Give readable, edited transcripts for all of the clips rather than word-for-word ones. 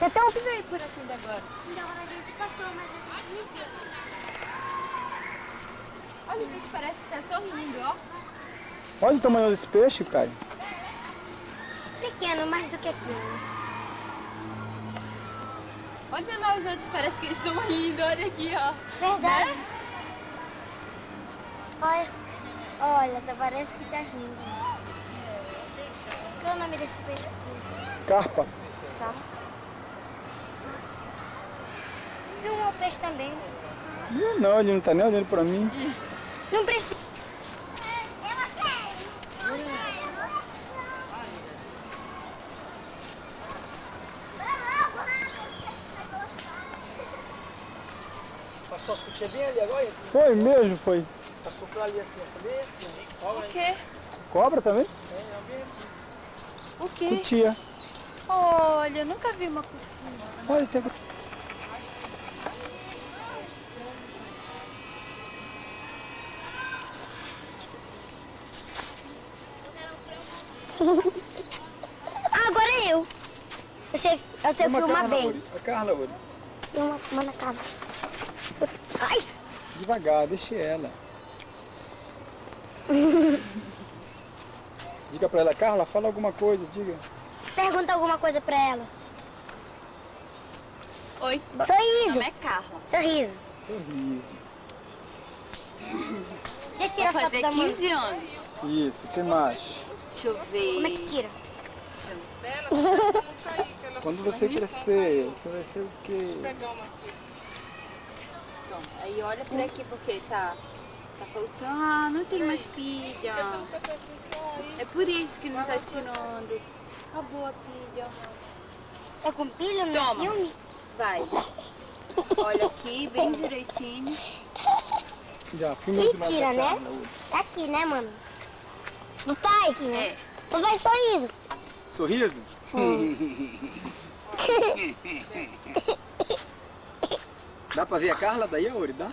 Tem até um... Deixa eu ver por aqui ainda agora. Agora a gente passou, mas... Olha, o bicho parece que tá sorrindo, ó. Olha o tamanho desse peixe, Caio. Pequeno, mais do que aquilo. Olha lá os outros, parece que eles estão rindo. Olha aqui, ó. Verdade. Né? Olha, parece que tá rindo. Qual é o nome desse peixe aqui? Carpa. Tá. Filma o peixe também. Não, ele não tá nem olhando pra mim. Não precisa. Passou as cutinhas bem ali agora? Foi mesmo, foi. Passou pra ali assim, bem assim. Olha O quê? Cobra também? aí, bem assim. O quê? Cutia. Olha, eu nunca vi uma cutia. Olha, tem... Agora é eu. Você filma bem. A Carla, Uri. Filma na cara. Ai! Devagar, deixa ela. Diga pra ela, Carla, fala alguma coisa, diga. Pergunta alguma coisa pra ela. Oi. Meu Sorriso. nome é Carla. Sorriso. Sorriso. Deixa eu tirar Vou a foto fazer da mãe. 15 anos. Isso, o que mais? Deixa eu ver. Como é que tira? Quando você crescer, você vai ser o quê? Pronto. Aí olha por aqui porque tá faltando. Ah, não tem mais pilha. É por isso que não tá tirando. Acabou a pilha. É com pilha no Toma. filme? Vai. Olha aqui, bem direitinho. Já, filma E do lado tira, da né? Carla, Uri. Tá aqui, né, mano? Não tá aqui, né? É. Então vai sorriso. Sorriso? Dá pra ver a Carla daí, Uri? Dá?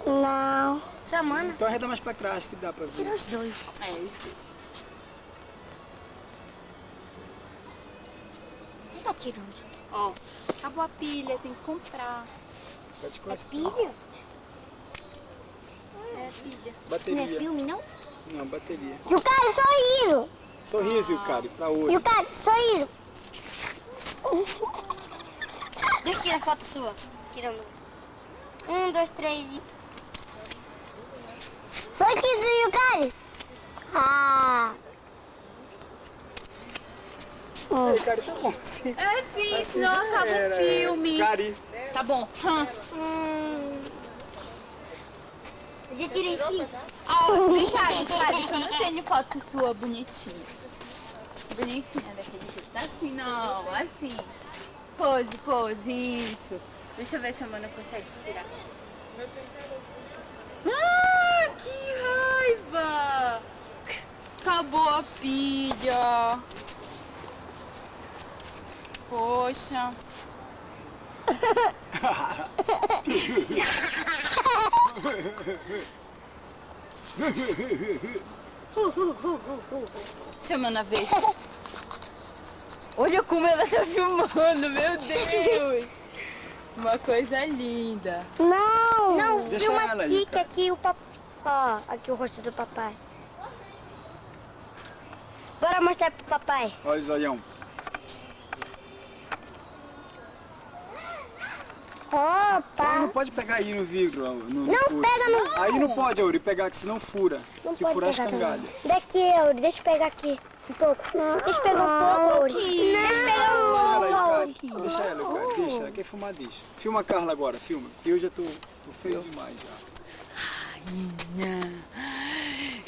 Não. Chamando. Então arreda mais pra trás que dá pra ver. Tira os dois. É, os dois. Não tá tirando. Ó, acabou a pilha, tem que comprar. Pode É encostar. pilha? É pilha. Não é Bateria. filme, não? Não, bateria. E o cara, sorriso. Sorriso, cara, pra Uri. E o cara, sorriso. Deixa eu tirar a foto sua. Tirando. 1, 2, 3 e... Sorriso e o cara. Ah. Aí, cara, tá bom assim. É sim, Assim senão já acaba era, o filme. Cari. Tá bom. Eu já tirei 5. Ó, vem cá, que eu não tenho foto sua bonitinha. Bonitinha daquele jeito. Assim não, assim. Pose, isso. Deixa eu ver se a Mona consegue tirar. Ah, que raiva! Acabou a pilha. Poxa. Deixa a Mona ver. Olha como ela tá filmando, meu Deus! Uma coisa linda. Não, não, Deixa filma ela aqui, aí, que aqui o papai. Ó, aqui o rosto do papai. Bora mostrar pro papai. Olha o zoião. Opa! Não pode pegar aí no vidro. No Não, furo. pega no... Aí não pode, Auri, pegar, que senão fura. Não Se pode furar, pegar escangalha. também. Daqui, Auri, deixa eu pegar aqui um pouco. Deixa eu pegar um pouco, Auri. Deixa eu pegar um Deixa ela pouco, aí, Auri. cara. Deixa ela, cara. Deixa. Ela quer filmar, deixa. Filma a Carla agora, filma. Eu já tô feio demais já.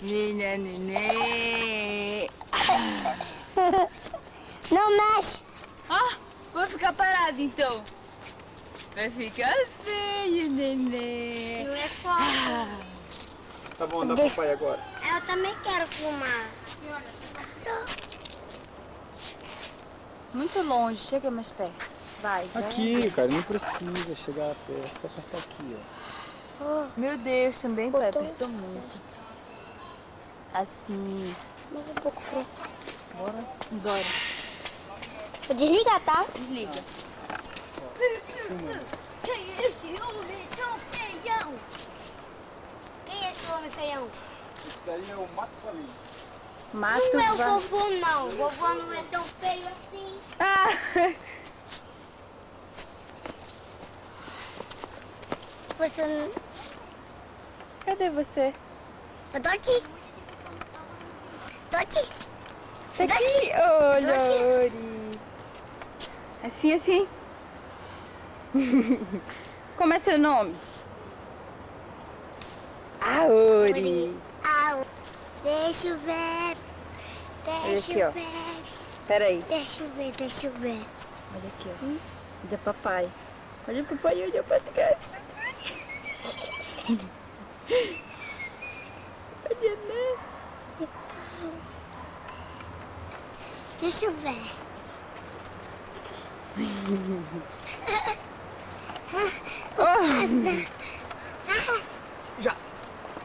Minha neném. Não mexe. Ah, vou ficar parada então. Vai ficar feio, neném. Não é foto. Tá bom, dá pro papai agora. Eu também quero filmar. Muito longe, chega mais perto. Vai. Aqui, cara, não precisa chegar perto. Só apertar aqui, ó. Meu Deus, também pai, apertou muito. Assim. Mais um pouco pra... Bora. Vou desligar, tá? Desliga. Quem é esse homem tão feião? Quem é esse homem feião? Esse daí é o Matusalém. Mato Não é o va- vovô, não. O vovô não é tão feio assim. Ah! Você não... Cadê você? Eu tô aqui. Tô aqui. Tá aqui. Olha, Tô aqui. Ori. Assim, assim. Como é seu nome? Aori. Ah, deixa eu ver. Olha Deixa aqui, eu ó. ver. Peraí. Deixa eu ver, deixa eu ver. Olha aqui, ó. Olha papai. Olha o papai, olha o papai. Olha, né? Deixa eu ver. Já.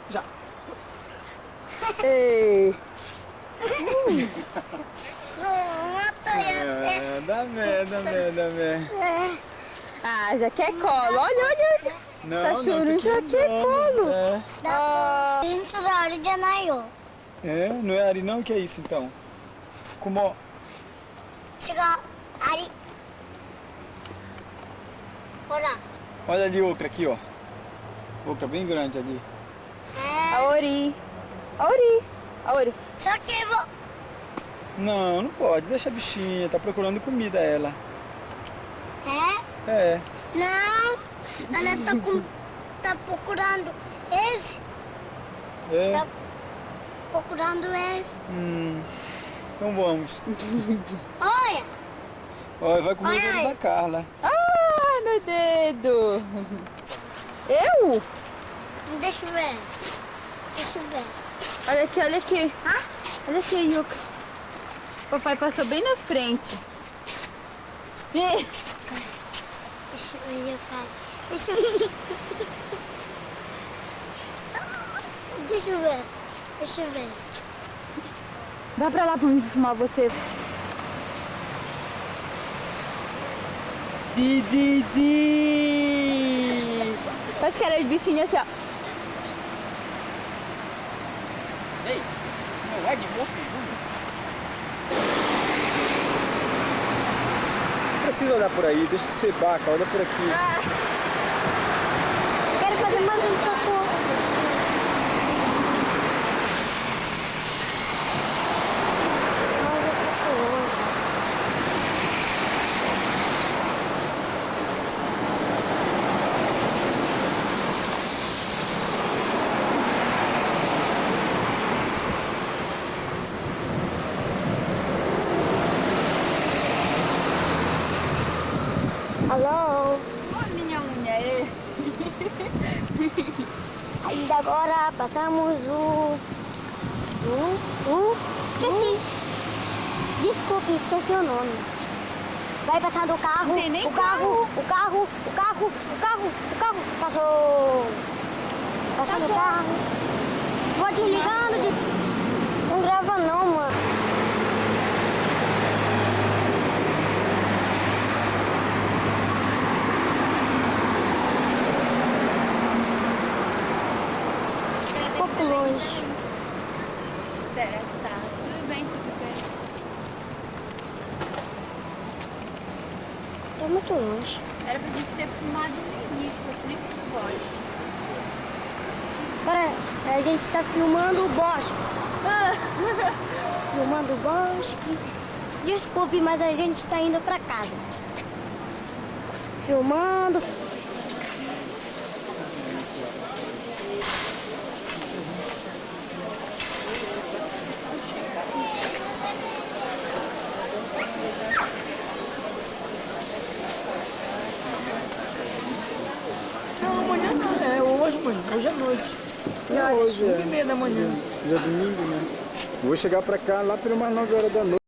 Já. Ei. Uma toiota. Dá mé. Ah, já quer colo. Olha, olha. Não, Tá chorando, já quer colo. É. Dentro da hora de Anaiô. Não é Ari não? O que é isso então? Como... Chega ali. Olha. Olha ali outra aqui, ó. Outra bem grande ali. É. Aori. Aori. Aori. Só que eu vou. Não pode. Deixa a bichinha. Tá procurando comida ela. É? É. Não. Ela tá procurando esse. É. Tá procurando esse. Então vamos. Olha. Ó, vai comer o Ai, dedo ai. da Carla. Ai, meu dedo. Eu? Deixa eu ver. Deixa eu ver. Olha aqui, olha aqui. Hã? Olha aqui, Yuka. Papai passou bem na frente. Ih, Deixa eu ver, cara. Deixa eu ver. Deixa eu ver. Deixa eu ver. vai pra lá pra me filmar você. Didi. Acho que era as bichinhas assim, ó. Ei, não é de você, Não precisa olhar por aí. Deixa de ser baca. Olha por aqui. Quero fazer mais um pouco. Alô? Olha minha unha aí. Ainda agora passamos esqueci. Desculpe, esqueci o nome. Vai passando o carro. Não tem nem o carro. Passou. Passando o carro. Vou desligando. Não grava não, mano. Um pouco longe. Certo, tá. Tudo bem, tudo bem. Tá muito longe. Era pra gente ter filmado no início, por isso que eu gosto. Para, a gente tá filmando o bosque. Filmando o bosque. Desculpe, mas a gente está indo para casa. Filmando. Não, amanhã não, é hoje, mãe. Hoje é noite. Hoje 5h30 da manhã. Já é domingo, né? Vou chegar pra cá lá por umas 9 horas da noite.